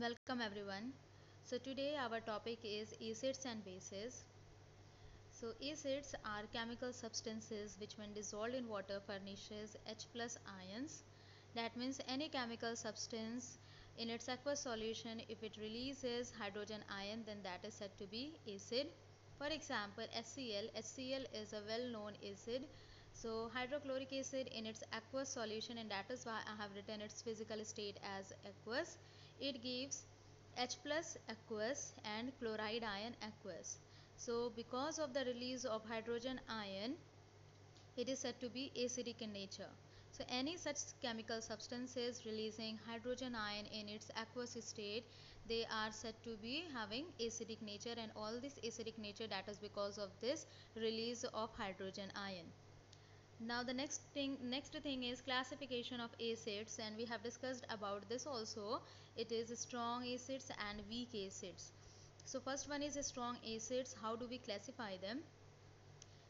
Welcome everyone. So today our topic is acids and bases. So acids are chemical substances which when dissolved in water furnishes H plus ions. That means any chemical substance in its aqueous solution, if it releases hydrogen ion, then that is said to be acid. For example, HCl. HCl is a well-known acid. So hydrochloric acid in its aqueous solution, and that is why I have written its physical state as aqueous. It gives H plus aqueous and chloride ion aqueous. So because of the release of hydrogen ion, it is said to be acidic in nature. So any such chemical substances releasing hydrogen ion in its aqueous state, they are said to be having acidic nature, and all this acidic nature, that is because of this release of hydrogen ion. Now the next thing is classification of acids, and we have discussed about this also. It is strong acids and weak acids. So first one is strong acids. How do we classify them?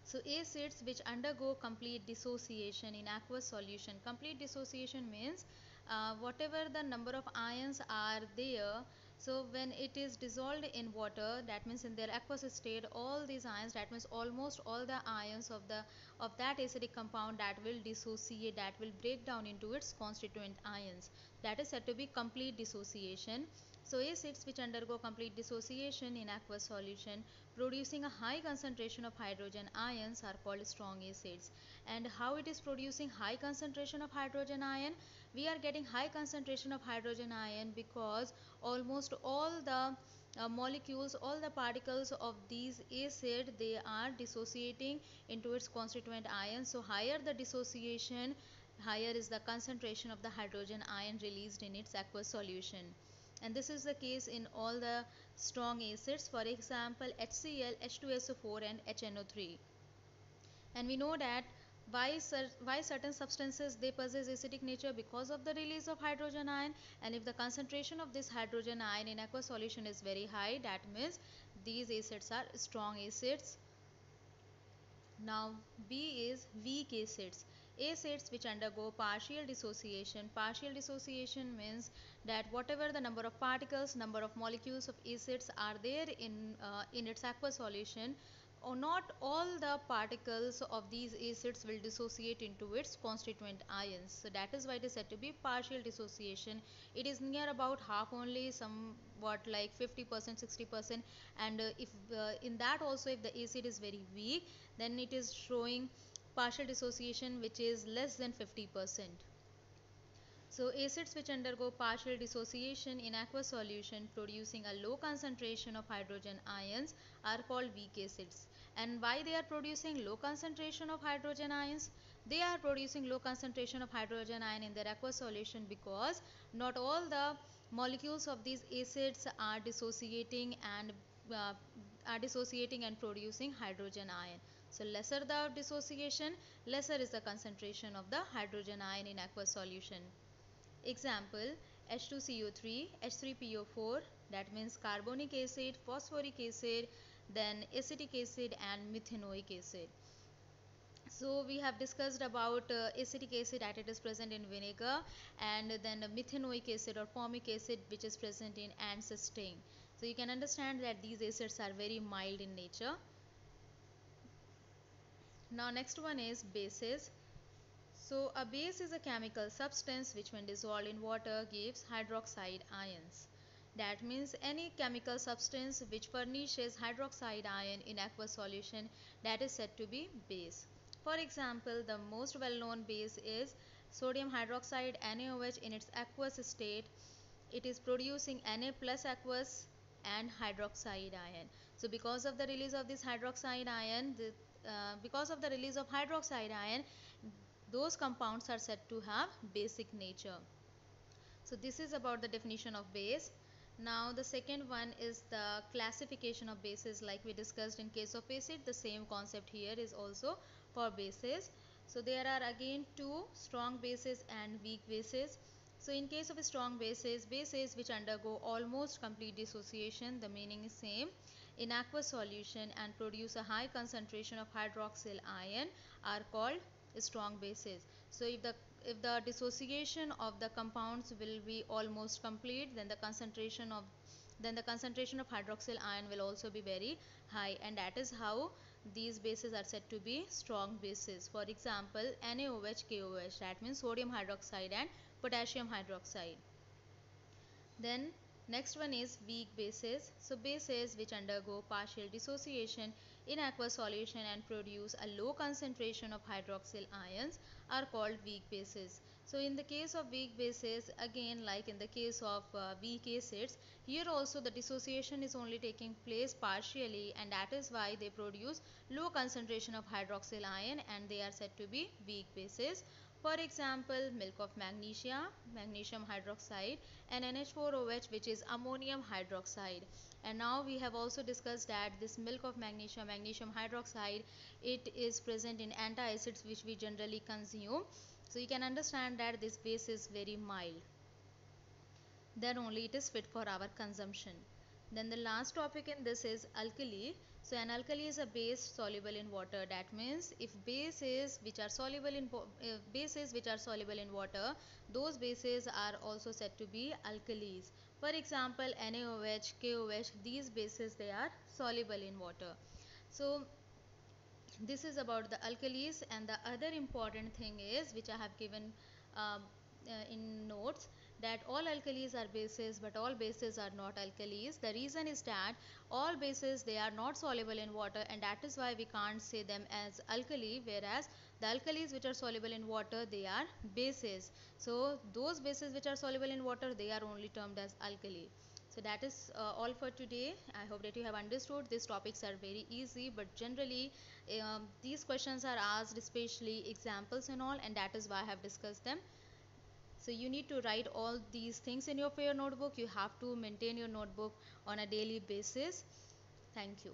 So acids which undergo complete dissociation in aqueous solution. Complete dissociation means whatever the number of ions are there, so when it is dissolved in water, that means in their aqueous state, all these ions, that means almost all the ions of that acidic compound, that will dissociate, that will break down into its constituent ions. That is said to be complete dissociation. So acids which undergo complete dissociation in aqueous solution producing a high concentration of hydrogen ions are called strong acids. And how it is producing high concentration of hydrogen ion? We are getting high concentration of hydrogen ion because almost all the molecules, all the particles of these acid, they are dissociating into its constituent ions. So higher the dissociation, higher is the concentration of the hydrogen ion released in its aqueous solution. And this is the case in all the strong acids. For example, HCl, H2SO4 and HNO3. And we know that why certain substances they possess acidic nature, because of the release of hydrogen ion. And if the concentration of this hydrogen ion in aqueous solution is very high, that means these acids are strong acids. Now B is weak acids. Acids which undergo partial dissociation. Partial dissociation means that whatever the number of particles, number of molecules of acids are there in its aqueous solution, or not all the particles of these acids will dissociate into its constituent ions. So that is why it is said to be partial dissociation. It is near about half only, somewhat like 50%, 60%. And if in that also, if the acid is very weak, then it is showing partial dissociation which is less than 50%. So acids which undergo partial dissociation in aqueous solution producing a low concentration of hydrogen ions are called weak acids. And why they are producing low concentration of hydrogen ions? They are producing low concentration of hydrogen ion in their aqueous solution because not all the molecules of these acids are dissociating uh, and producing hydrogen ion. So lesser the dissociation, lesser is the concentration of the hydrogen ion in aqueous solution. Example, H2CO3, H3PO4, that means carbonic acid, phosphoric acid, then acetic acid and methanoic acid. So we have discussed about acetic acid, that it is present in vinegar, and then methanoic acid or formic acid which is present in ants sting. So you can understand that these acids are very mild in nature. Now next one is bases. So a base is a chemical substance which when dissolved in water gives hydroxide ions. That means any chemical substance which furnishes hydroxide ion in aqueous solution, that is said to be base. For example, the most well-known base is sodium hydroxide NaOH. In its aqueous state, it is producing Na plus aqueous and hydroxide ion. So because of the release of this hydroxide ion, because of the release of hydroxide ion, those compounds are said to have basic nature. So this is about the definition of base. Now the second one is the classification of bases, like we discussed in case of acid. The same concept here is also for bases. So there are again two, strong bases and weak bases. So in case of strong bases, bases which undergo almost complete dissociation, the meaning is same, in aqueous solution and produce a high concentration of hydroxyl ion are called strong bases. So if the if the dissociation of the compounds will be almost complete, then the concentration of hydroxyl ion will also be very high, and that is how these bases are said to be strong bases. For example, NaOH, KOH, that means sodium hydroxide and potassium hydroxide. Then next one is weak bases. So bases which undergo partial dissociation in aqueous solution and produce a low concentration of hydroxyl ions are called weak bases. So in the case of weak bases, again like in the case of weak acids, here also the dissociation is only taking place partially, and that is why they produce low concentration of hydroxyl ion and they are said to be weak bases. For example, milk of magnesia, magnesium hydroxide, and NH4OH, which is ammonium hydroxide. And now we have also discussed that this milk of magnesia, magnesium hydroxide, it is present in antacids which we generally consume. So you can understand that this base is very mild, then only it is fit for our consumption. Then the last topic in this is alkali. So an alkali is a base soluble in water. That means if bases which are soluble in water, those bases are also said to be alkalis. For example, NaOH, KOH, these bases they are soluble in water. So this is about the alkalis, and the other important thing is, which I have given in notes, that all alkalis are bases but all bases are not alkalis. The reason is that all bases they are not soluble in water, and that is why we can't say them as alkali, whereas the alkalis which are soluble in water they are bases. So those bases which are soluble in water they are only termed as alkali. So that is all for today. I hope that you have understood. These topics are very easy, but generally these questions are asked, especially examples and all, and that is why I have discussed them. So you need to write all these things in your notebook. You have to maintain your notebook on a daily basis. Thank you.